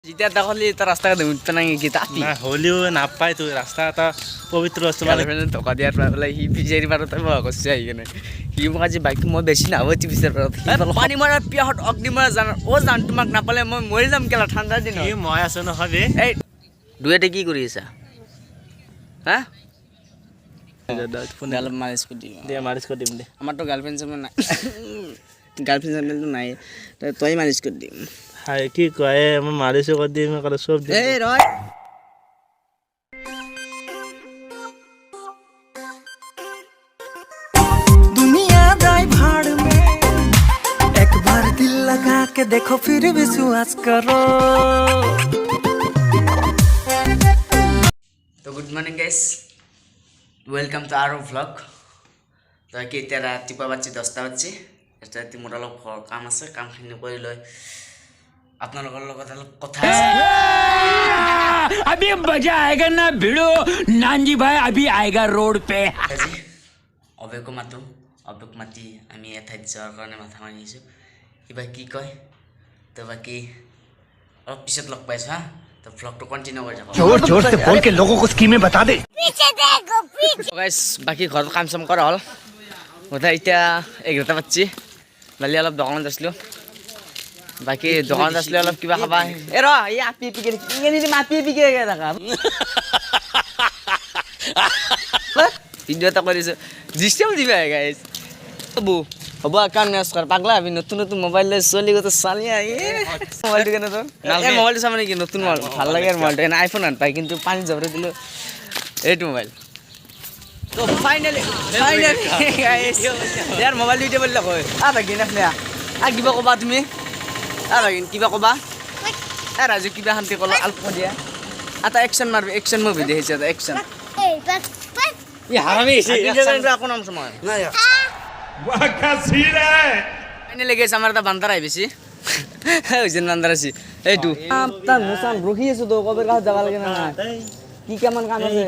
যেতিয়া দেখলি এটা ৰাস্তা উঠতে নাই কিতা না হলিও নাপায় তো ৰাস্তা এটা পবিত্ৰ বস্তু মানে টকা দিয়াৰ পৰা সি বিচাৰি পাৰোঁতে মই কৈছে আহি কেনে সি মোক আজি বাইক মই বেছি নাহতি বিচাৰ পানী মৰা পিয়াহত অগ্নি মৰা জান জান তোমাক নাপালে মই মৰি যাম কেলা ঠাণ্ডা দিন মই আছো নহয় বে এই দুয়েতে কি কৰি আছা হা গাল মালিশ কৰি দিম দে মালিশ কৰি দিম দে আমাৰতো গাৰ্লফ্ৰেণ্ড চাৰ্লফ্ৰেণ্ড নাই গাৰ্লফ্ৰেণ্ড নাই তই মালিশ কৰি দিম হাই কি কয় মই মালিশো কৰি দিম কলে সব দিম এই ৰয় दुनिया जाए भाड़ में एक बार दिल लगा के देखो फिर विश्वास करो तो good morning guys welcome to our vlog तो कि এতিয়া ৰাতিপুৱা বাজি 10টা বাজি এটা মোৰ অলপ কাম আছে কামখিনি কৰি লৈ আপোনালোকৰ লগত অলপ কথা আছে अभी मजा आएगा ना भिड़ो नानजी भाई अभी आएगा रोड पे অবেকো মাতো অবেক মাতি আমি এঠাইত যোৱাৰ কাৰণে মাথা মাৰি আছোঁ কিবা কি কয় তো বাকি অলপ পিছত লগ পাইছোঁ হা तो व्लॉग तो कंटिन्यू कर जाओ जोर जोर से बोल के लोगों को स्कीमें बता दे पीछे देखो पीछे गाइस बाकी घर काम सम कर हल उता इटा 11টা বাজছি লালি অলপ দোকানত আসলো বাকি দোকানত আসলে অলপ কিবা খাবা এ ৰ এই আপি পিকে ইংনি দি মাপি পিকে দেখা ভিডিওটা কৰিছো ডিস্টার্ব দিবা গাইস বু হ'ব কাম নেস कर পাগলা আমি নতুন নতুন মোবাইল লৈ চলি গতে চালিয়া মোবাইলটো কেনে তোৰ এই মোবাইলটো সামনে কি নতুন মোবাইল ভাল লাগে আর মোবাইলটো এনে আইফোন আন পাই কিন্তু পানি জবরে দিলো এইটো মোবাইল তো ফাইনালি গাইস यार মোবাইল দিতে বললা কই আ ভাগি নাখলে আ কিবা কবা তুমি আ ভাগি কিবা কবা এ রাজু কিবা শান্তি কল আলপ দিয়া এটা অ্যাকশন মারবে অ্যাকশন মুভি দেখিছে এটা অ্যাকশন এই বাস ই হারামি এসে কোন নাম সময় না ফাইনালি গেছ আমার এটা বান্দার আই বেশি ওইজন বান্দার আছি এইটু তার মুসান রহি আছে তো কবে কাজ জায়গা লাগে না কি কেমন কাম আছে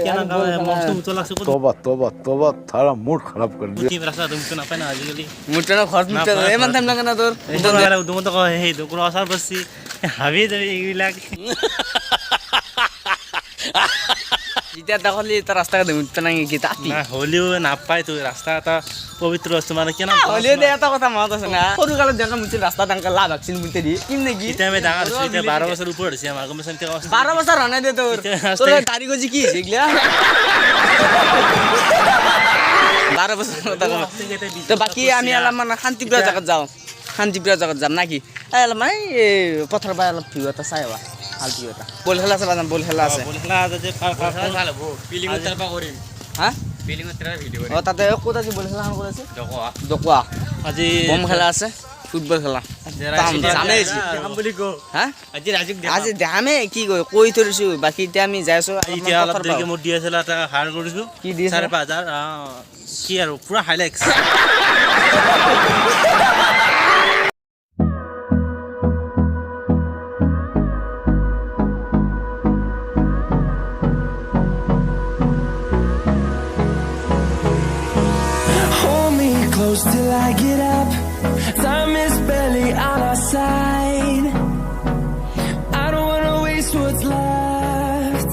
तोबा तोबा तोबा थारा मूड खराब कर दिया কি রাস্তা তুমি তো না পায় না আজিকালি মুটে না খরচ মুটে এমন টাইম লাগে না তোর তুমি তো কয় হেই তো কোনো আসার বসছি হাবি যাবে এইবিলাক যেতিয়া দেখলি এটা রাস্তা উঠতে নাই কিতা না হলিও নাপায় তো রাস্তা এটা পবিত্র বস্তু মানে কেন হলিও দে এটা কথা মনত আছে না সরু কালত দেখা মুছিল রাস্তা টাঙ্কা লাভ আকছিল মুতে দি কিম নাকি এটা আমি ডাঙৰ হইছে এটা 12 বছর উপর হইছে আমার কমসে কম 12 বছর হনে দে তোর তোর তারিখ জি কি দেখলা 12 বছর কথা তো বাকি আমি আলাম মানে শান্তিপ্রিয় জায়গা যাও শান্তিপ্রিয় জায়গা যাম নাকি আলাম এই পথর বাই আলাম ভিউ এটা চাইবা ভাল ভিউ এটা বল খেলা আছে বাজাম বল খেলা আছে বল খেলা আছে ভালো ফিলিং উত্তরপা করিম হ্যাঁ ফিলিং উত্তরপা ভিডিও ও তাতে কোত আছে বল খেলা কোন আছে দকোয়া দকোয়া আজি বম খেলা আছে ফুটবল খেলা জামে কাম বুলি কো হ্যাঁ আজি রাজুক আজি দামে কি কৈ থৰিছো বাকি এতিয়া আমি যাইছো এতিয়া অলপ দেৰিকে মোৰ ডিএসএল এটা হায়াৰ কৰিছো কি দিছে 5000 কি আৰু পুৰা highlights close till I get up. Time is barely on our side. I don't wanna waste what's left.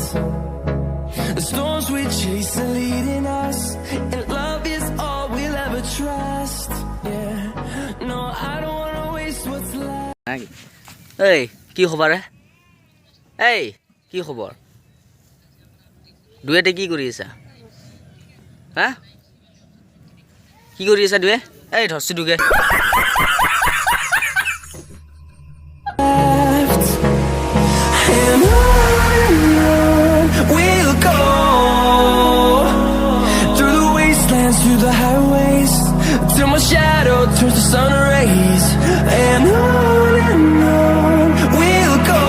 The storms we chase are leading us, and love is all we'll ever trust. Yeah, no, I don't wanna waste what's left. এই কি খবৰ এই কি খবৰ দুয়েতে কি কৰি আছা হা কি কৰি আছা দুয়ে এই ধৰছি দুগে And on we'll go, through the wastelands, through the highways, till my shadow turns to sun rays. And on we'll go,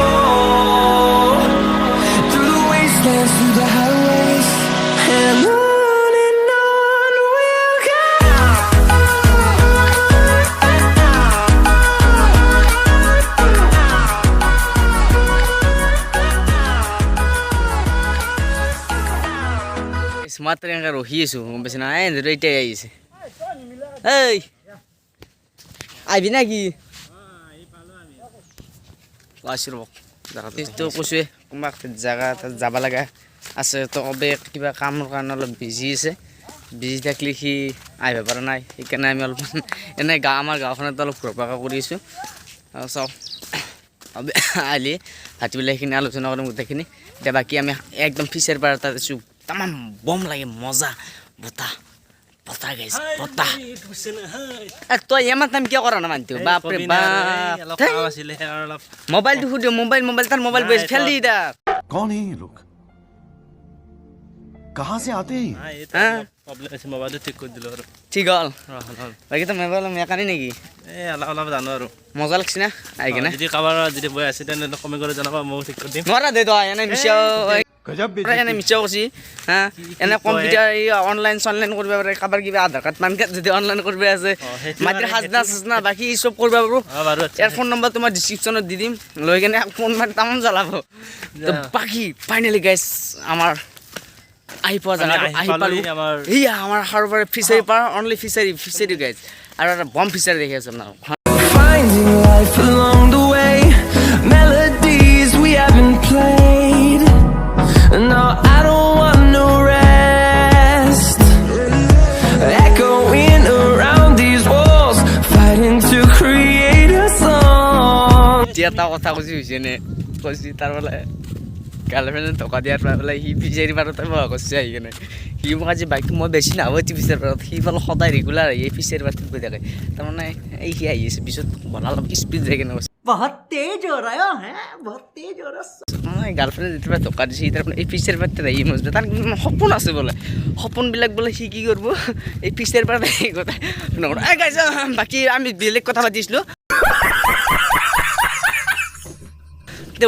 through the wastelands, through the highways. And on we'll go. মাত্র এনেকা ৰখি আছো গম পাইছে না এতিয়া আহিছে এই আহিবি নাকি আছো ৰব জাগাটো কৈছোৱে কোনোবা জাগা তাত যাব লগা আছে তো অবে কিবা কামৰ কাৰণে অলপ বিজি আছে বিজি থাকিলে সি আহিব পৰা নাই সেইকাৰণে আমি অলপ এনে আমাৰ গাঁওখনত অলপ ঘূৰা কৰি আছোঁ চাওক অবে আহিলে ভাতিবেলা সেইখিনি আলোচনা কৰিম গোটেইখিনি এতিয়া বাকী আমি একদম ফিচাৰ পাৰ তাত আছোঁ তামাম বম লাগে মজা বতাহ বতাহ গাইছ বতাহ তই ইমান টাইম কিয় কৰা না মানটো বাপৰে বাপ মোবাইলটো সুধিও মোবাইল তাৰ মোবাইল বেছ ফেল দি দা कौन है ये लोग कहाँ से आते हैं প্ৰব্লেম আছে মোবাইলটো ঠিক কৰি দিলোঁ আৰু ঠিক হ'ল বাকী তো মোবাইল মেকানি নেকি অলপ অলপ জানো আৰু মজা লাগছে না আহি কেনে যদি কাৰোবাৰ যদি বৈ আছে তেনেহ'লে কমেণ্ট কৰি জনাবা ময়ো ঠিক কৰি দিম নোৱাৰা দে তই এনে মিছাও गजब এনে মিছাও কৈছি হা এনে কম্পিউটাৰ অনলাইন চনলাইন কৰিব পাৰে কাৰোবাৰ কিবা আধাৰ কাৰ্ড পান কাৰ্ড যদি অনলাইন কৰিব আছে মাটিৰ সাজনা চাজনা বাকী চব কৰিব পাৰোঁ বাৰু ইয়াৰ ফোন নম্বৰ তোমাৰ ডিছক্ৰিপশ্যনত দি দিম লৈ কেনে ফোন মাৰি তামাম জ্বলাব তো বাকী ফাইনেলি গাইছ আমাৰ আহি পোৱা জাগাটো আহি পালোঁ এয়া আমাৰ সাৰোবাৰ ফিচাৰী পাৰ অনলি ফিচাৰী গাইছ আৰু এটা বম ফিচাৰী দেখি আছোঁ আপোনাৰ Finding life along the way, melodies we haven't played. No, I don't want no rest. Echoing around these walls, fighting to create a song. এতিয়া এটা কথা কৈছি তাৰ বোলে গাৰ্লফ্ৰেণ্ডে টকা দিয়াৰ পৰা বোলে সি ফিচাৰী পাৰতে মই কৈছে আহি কেনে সি মোক আজি বাইকটো মই বেছি নাভাবো ফিচাৰী পাৰত সি বোলে সদায় ৰেগুলাৰ আহি এই ফিচাৰী পাৰত গৈ থাকে তাৰমানে এই সি আহি আছে পিছত বলা অলপ স্পীড যায় কেনে কৈছে বহুত তেজ হৈ ৰহা হে বহুত তেজ হৈ ৰহা মই গাৰ্লফ্ৰেণ্ডে যেতিয়া টকা দিছে সি তাৰমানে এই ফিচাৰী পাৰত আহি মজবে তাৰ সপোন আছে বোলে সপোনবিলাক বোলে সি কি কৰিব এই ফিচাৰী পাৰত আহি কথা বাকী আমি বেলেগ কথা পাতিছিলোঁ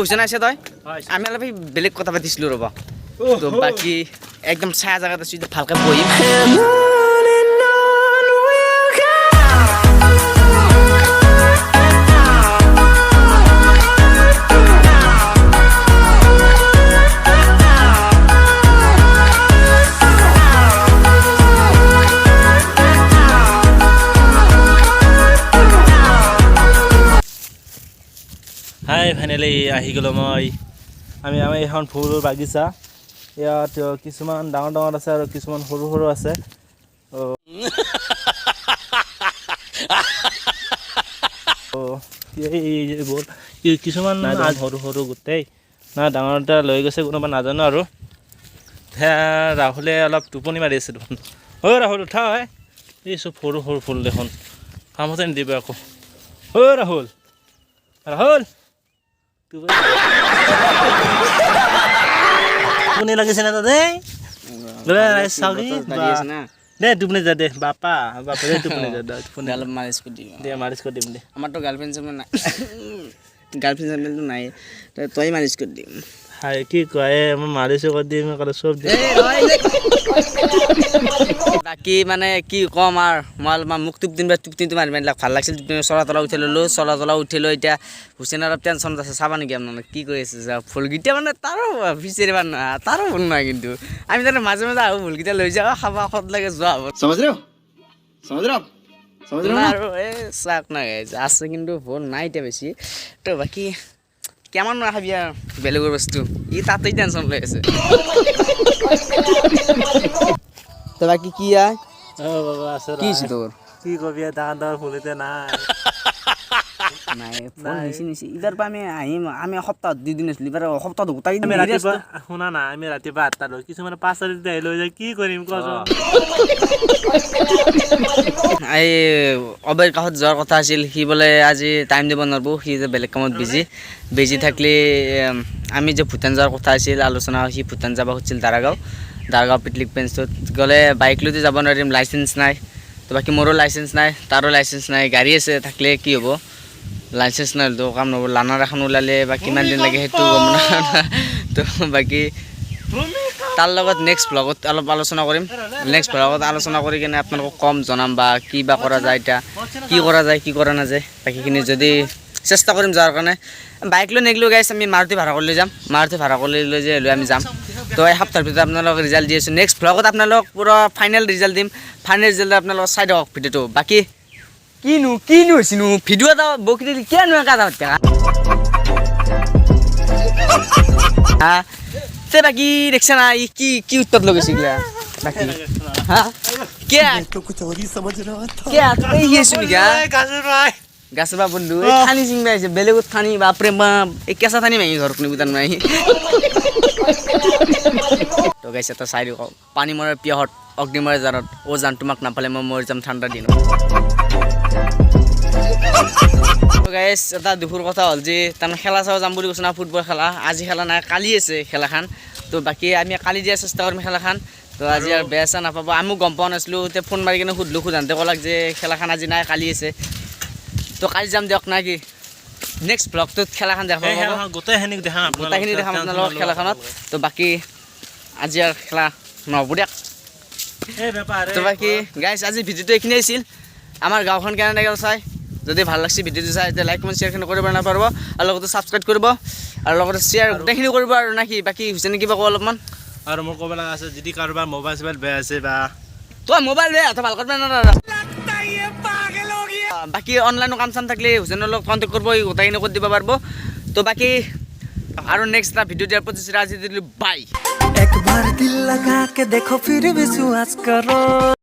হৈছে নাই তই আমি অলপ বেলেগ কথা পাতিছিলোঁ ৰ'বা তো বাকী একদম চাহ জেগাত আছোঁ ভালকৈ বহিম And on we'll go. Hi finally আহি গ'লোঁ মই আমি এখন ফুলৰ বাগিচা ইয়াত কিছুমান ডাঙৰ ডাঙৰ আছে আৰু কিছুমান সৰু সৰু আছে এইবোৰ কিছুমান সৰু সৰু গোটেই না ডাঙৰ এটা লৈ গৈছে কোনোবা নাজানো আৰু ৰাহুলে অলপ টোপনি মাৰি আছে দেখোন অ' ৰাহুল উঠা হয় এই চব সৰু সৰু ফুল দেখোন কামতে নিদিব আকৌ অ' ৰাহুল ৰাহুল টোপনি লাগিছে না তাতে দে টোপনি যা দে বাপা দে টোপনি যা টোপনি অলপ মালিচ কৰি দিম দে মালিচ কৰি দিম দে আমাৰতো গাৰ্লফ্ৰেণ্ড চাৰ্লফ্ৰেণ্ড নাই গাৰ্লফ্ৰেণ্ড নাই তই মালিচ কৰি দিম হাই কি কয় মই মালিচো কৰি দিম চব দিম বাকী মানে কি ক'ম আৰু মই অলপমান মোক টোপনিটো মাৰি মাৰিলাক ভাল লাগিছিল চলা তলা উঠি ল'লোঁ চলা তলা উঠি লৈ এতিয়া হুছেইন অলপ টেনশ্যনত আছে চাবা নেকি আপোনালোকে কি কৰি আছে ফুলকেইটা মানে তাৰো ফিচাৰী মানে তাৰো ভুল নহয় কিন্তু আমি তাতে মাজে মাজে আহোঁ ফুলকেইটা লৈ যাওঁ খাবা সদ লাগে যোৱা হ'ব আৰু এই চাক নাই আছে কিন্তু ভুল নাই এতিয়া বেছি তো বাকী কেমন নাখাবি আৰু বেলেগৰ বস্তু ই তাতেই টেনশ্যন লৈ আছে তো বাকী কি আয় কি হৈছে তোৰ কি কবি ডাঙৰ ডাঙৰ ফুল এতিয়া নাই ফোন নিছি ইবাৰ পৰা আমি আহিম আমি সপ্তাহত 2 দিন আছিলোঁ ইবাৰ সপ্তাহত গোটাই দিন শুনা না আমি ৰাতিপুৱা 8টাত লৈ কিছুমানে 5:30 আহি লৈ যায় কি কৰিম কচোন এই অবেৰ কাষত যোৱাৰ কথা আছিল সি বোলে আজি টাইম দিব নোৱাৰিব সি যে বেলেগ কামত বিজি থাকিলে আমি যে ভূটান যোৱাৰ কথা আছিল আলোচনা সি ভূটান যাব খুজিছিল দাৰাগাঁও পিকনিক প্লেচটোত গ'লে বাইক লৈতো যাব নোৱাৰিম লাইচেঞ্চ নাই তো বাকী মোৰো লাইচেঞ্চ নাই তাৰো লাইচেঞ্চ নাই গাড়ী আছে থাকিলে কি হ'ব লাইচেঞ্চ নাই তো কাম নহ'ব লানাৰ এখন ওলালে বা কিমান দিন লাগে সেইটো গম নাপাওঁ তো বাকী তাৰ লগত নেক্সট ব্লগত অলপ আলোচনা কৰিম নেক্সট ব্লগত আলোচনা কৰি কিনে আপোনালোকক কম জনাম বা কি বা কৰা যায় এতিয়া কি কৰা যায় কি কৰা নাযায় বাকীখিনি যদি চেষ্টা কৰিম যোৱাৰ কাৰণে বাইক লৈ নেগিলেও গাইছ আমি মাৰুতি ভাড়া কৰি লৈ যাম মাৰুতি ভাড়া কৰি লৈ লৈ আমি যাম তো এই সপ্তাহৰ ভিতৰত আপোনালোকক ৰিজাল্ট দি আছোঁ নেক্সট ব্লগত আপোনালোকক পুৰা ফাইনেল ৰিজাল্ট দিম ফাইনেল ৰিজাল্ট আপোনালোকক চাই দিয়ক ভিডিঅ'টো বাকী কিনো হৈছিনো ভিডিঅ' এটা বকি দিলি কিয় নোৱাৰে হ্যাঁ তে বাকি দেখছ না ই কি কি উত্তর লগেছিলা বাকি হ্যাঁ কে तो कुछ और ही समझ रहा था কে এই গেছু নিকা গাছ বা বন্ধু থানি সিং বাইছে বেলেগুত থানি বাপরে বাপ এই কেঁচা থানি মাই ঘর কোনো বুতান নাই তো গাইছে এটা চাই দিওঁ পানী মৰাৰ পিয়াহত অগ্নিময় জানত অ' জান তোমাক নাপালে মই মৰি যাম ঠাণ্ডা দিনত তো গাইছ এটা দুখৰ কথা হ'ল যে তাৰমানে খেলা চাব যাম বুলি কৈছে না ফুটবল খেলা আজি খেলা নাই কালি আছে খেলাখন তো বাকী আমি কালি দিয়াৰ চেষ্টা কৰিম খেলাখন তো আজি আৰু বেয়া চেয়া নাপাব আমিও গম পোৱা নাছিলোঁ এতিয়া ফোন মাৰি কিনে সুধিলোঁ সোধানতে ক'লাক যে খেলাখন আজি নাই কালি আছে তো কালি যাম দিয়ক না কি নেক্সট ব্লগটোত খেলাখন দেখা পাব গোটেইখিনি দেখাম আপোনালোকক খেলাখনত তো বাকী আজি আৰু খেলা নহ'ব দিয়ক তো বাকী গাইছ আজি ভিডিঅ'টো এইখিনি আছিল আমাৰ গাঁওখন কেনে লাগিল চাই যদি ভাল লাগছে ভিডিঅ'টো চাই তেতিয়া লাইক কমেণ্ট শ্বেয়াৰখিনি কৰিব নাপাহৰিব আৰু লগতে ছাবস্ক্ৰাইব কৰিব আৰু লগতে শ্বেয়াৰ গোটেইখিনি কৰিব আৰু নাকি বাকী হৈছে নেকি কিবা ক'ব অলপমান আৰু মোৰ ক'ব লগা আছে যদি কাৰোবাৰ মোবাইল চোবাইল বেয়া আছে বা তই মোবাইল বেয়া তই ভাল কৰিব নোৱাৰা বাকী অনলাইনো কাম চাম থাকিলে হুছেইনৰ লগত কণ্টেক্ট কৰিব গোটেইখিনি কৰি দিব পাৰিব তো বাকী আৰু নেক্সট এটা ভিডিঅ' দিয়াৰ প্ৰতিশ্ৰুতি আজি দিলোঁ বাই एक बार दिल लगा के देखो फिर विश्वास करो